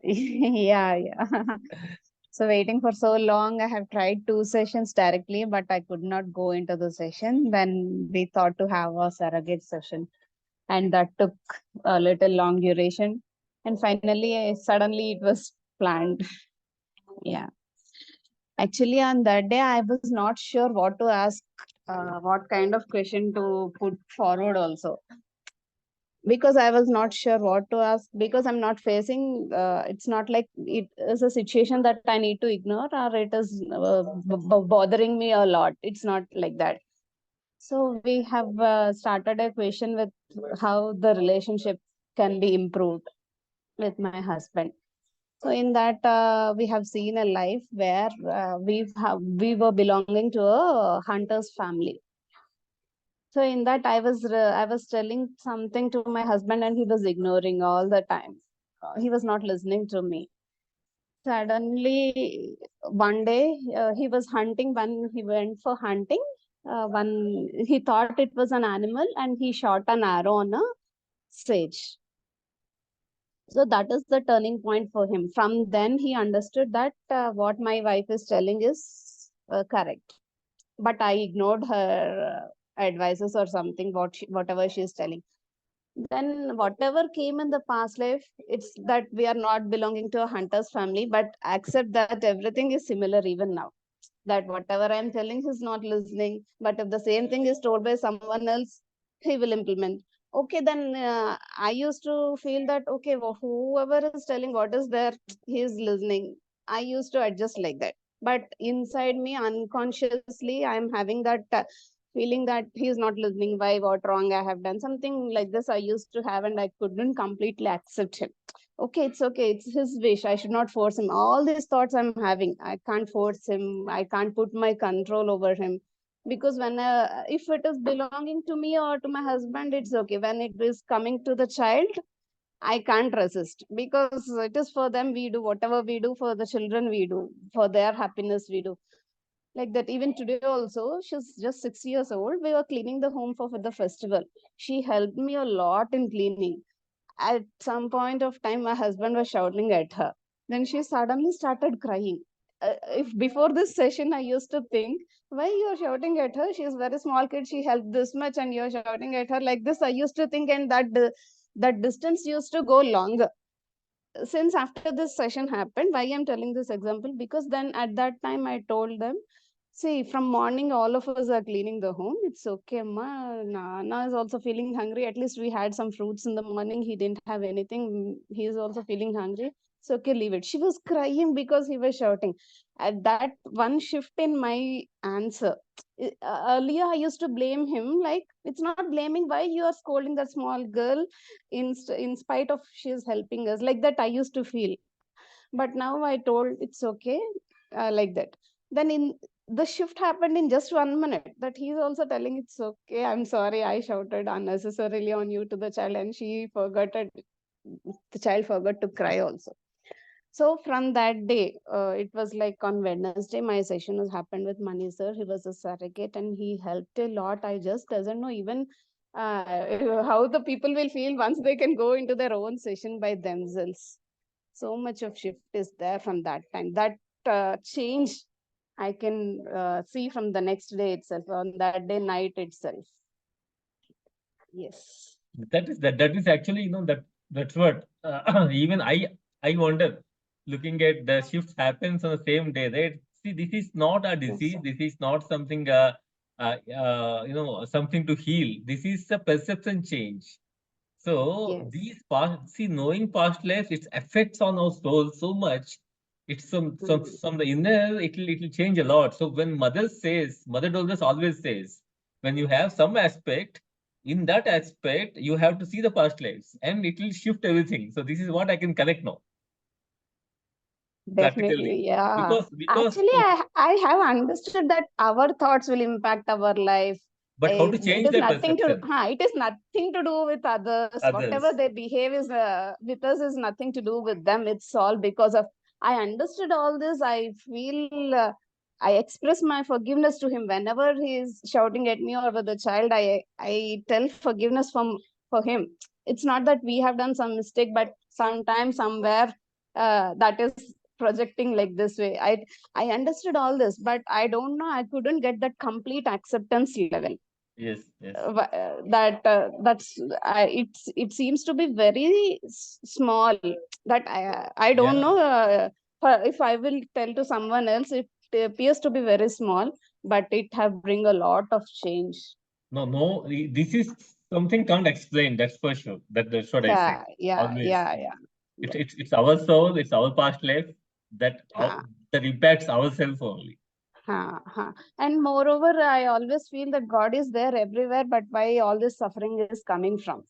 Yeah. So waiting for so long, I have tried 2 sessions directly, but I could not go into the session. Then we thought to have a surrogate session, and that took a little long duration. And finally, suddenly it was planned. Yeah. Actually, on that day, I was not sure what to ask, what kind of question to put forward also, because I was not sure what to ask, because I'm not facing, it's not like it is a situation that I need to ignore, or it is bothering me a lot. It's not like that. So we have started a question with how the relationship can be improved with my husband. So in that, we have seen a life where we were belonging to a hunter's family. So in that, I was telling something to my husband, and he was ignoring all the time. He was not listening to me. Suddenly, one day, he was hunting. When he went for hunting, one he thought it was an animal, and he shot an arrow on a sage. So that is the turning point for him. From then, he understood that what my wife is telling is correct. But I ignored her advices or something, whatever she is telling. Then whatever came in the past life, it's that we are not belonging to a hunter's family, but accept that everything is similar even now. That whatever I'm telling, he's not listening. But if the same thing is told by someone else, he will implement. Okay, then I used to feel that, okay, well, whoever is telling what is there, he is listening. I used to adjust like that. But inside me, unconsciously, I'm having that feeling that he is not listening. Why, what wrong I have done? Something like this I used to have, and I couldn't completely accept him. Okay, it's okay, it's his wish, I should not force him. All these thoughts I'm having, I can't force him, I can't put my control over him. Because when if it is belonging to me or to my husband, it's okay. When it is coming to the child, I can't resist, because it is for them. We do whatever we do for the children, we do for their happiness, we do like that. Even today also, she's just 6 years old, we were cleaning the home for the festival. She helped me a lot in cleaning. At some point of time, my husband was shouting at her. Then she suddenly started crying. If before this session, I used to think, why you're shouting at her? She's very small kid. She helped this much, and you're shouting at her like this. I used to think, and that distance used to go longer. Since after this session happened, why I'm telling this example? Because then at that time, I told them, see, from morning, all of us are cleaning the home. It's okay, ma. Nana is also feeling hungry. At least we had some fruits in the morning. He didn't have anything. He is also feeling hungry. It's okay, leave it. She was crying because he was shouting. At that one shift in my answer, earlier I used to blame him. Like, it's not blaming. Why you are scolding that small girl in spite of she is helping us? Like that, I used to feel. But now I told it's okay, like that. Then in the shift happened in just 1 minute, that he's also telling it's okay, I'm sorry, I shouted unnecessarily on you to the child, and the child forgot to cry also. So from that day, it was like on Wednesday, my session was happened with Mani sir. He was a surrogate, and he helped a lot. I just doesn't know even how the people will feel once they can go into their own session by themselves. So much of shift is there from that time. That change I can see from the next day itself, on that day night itself. Yes. That is actually, that's what even I wonder, looking at the shift happens on the same day, right? See, this is not a Yes. disease. This is not something something to heal. This is a perception change. So Yes. these past, see, knowing past lives, its effects on our soul so much. It's Mm. from the inner, it'll change a lot. So when Mother Dolores always says, when you have some aspect, in that aspect, you have to see the past lives, and it will shift everything. So this is what I can connect now, practically, Definitely, yeah. because Actually, I have understood that our thoughts will impact our life. but how to It change is that nothing to, perception, it is nothing to do with others. Whatever others. they behave is with us is nothing to do with them. It's all because of. I understood all this. I feel. I express my forgiveness to him whenever he is shouting at me or with the child. I tell forgiveness from for him. It's not that we have done some mistake, but sometime, somewhere, that is projecting like this way. I understood all this, but I don't know, I couldn't get that complete acceptance level. Yes, yes. It seems to be very small, that I don't Yeah. know, if I will tell to someone else, it appears to be very small, but it have bring a lot of change. No, this is something can't explain, that's for sure. That's what I say. Always. It's our soul, it's our past life that Ha, that impacts ourselves only. ha, ha. And moreover, I always feel that God is there everywhere, but why all this suffering is coming from?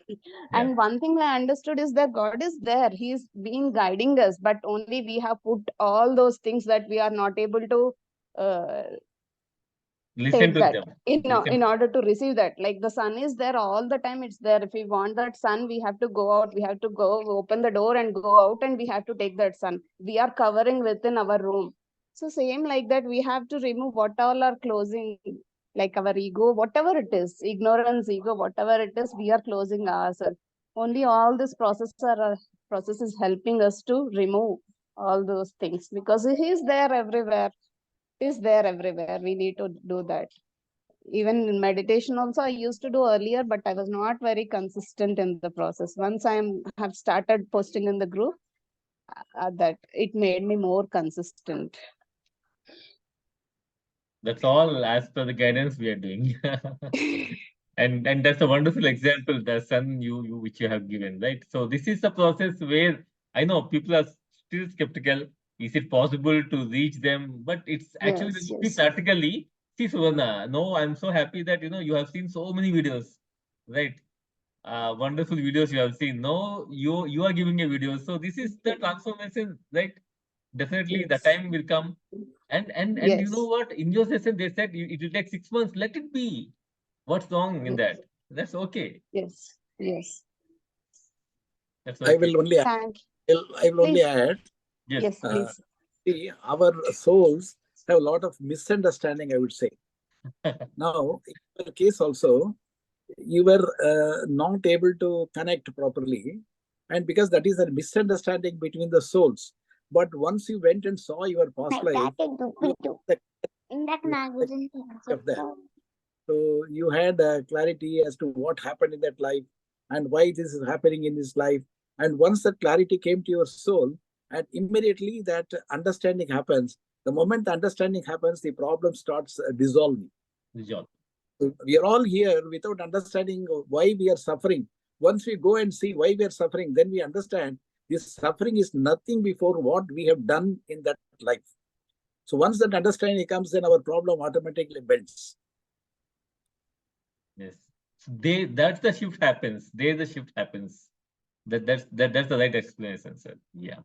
Yeah. And one thing I understood is that God is there. He's been guiding us, but only we have put all those things that we are not able to uh, Listen take to that them. in order to receive that. Like the sun is there all the time, it's there. If we want that sun, we have to go out, we have to go open the door and go out, and we have to take that sun. We are covering within our room. So same like that, we have to remove what all are closing, like our ego, whatever it is, ignorance, ego, whatever it is, we are closing ourselves. Only all this process is helping us to remove all those things, because he is there everywhere. Is there everywhere. We need to do that. Even in meditation also, I used to do earlier, but I was not very consistent in the process. Once have started posting in the group, that it made me more consistent. That's all as per the guidance we are doing. And that's a wonderful example, the sun you which you have given, right? So this is a process where I know people are still skeptical. Is it possible to reach them? But it's actually, when Yes, you see yes, practically, see Suvarna, no, I'm so happy that you have seen so many videos, right? Wonderful videos you have seen. No, you are giving a video. So this is the transformation, right? Definitely the yes, time will come. And you know yes, what? In your session, they said it will take 6 months. Let it be. What's wrong in yes, that? That's okay. yes, yes. That's I okay. will only add, Thank I will only Please. add, Yes. Yes, please. see, our souls have a lot of misunderstanding, I would say. Now, in your case also, you were not able to connect properly, and because that is a misunderstanding between the souls. But once you went and saw your past life, you had the of that. So you had clarity as to what happened in that life and why this is happening in this life. And once that clarity came to your soul, and immediately that understanding happens. The moment the understanding happens, the problem starts dissolving. Job. We are all here without understanding why we are suffering. Once we go and see why we are suffering, then we understand this suffering is nothing before what we have done in that life. So once that understanding comes, then our problem automatically bends. Yes. So that's the shift happens. There the shift happens. That's the right explanation, sir. Yeah.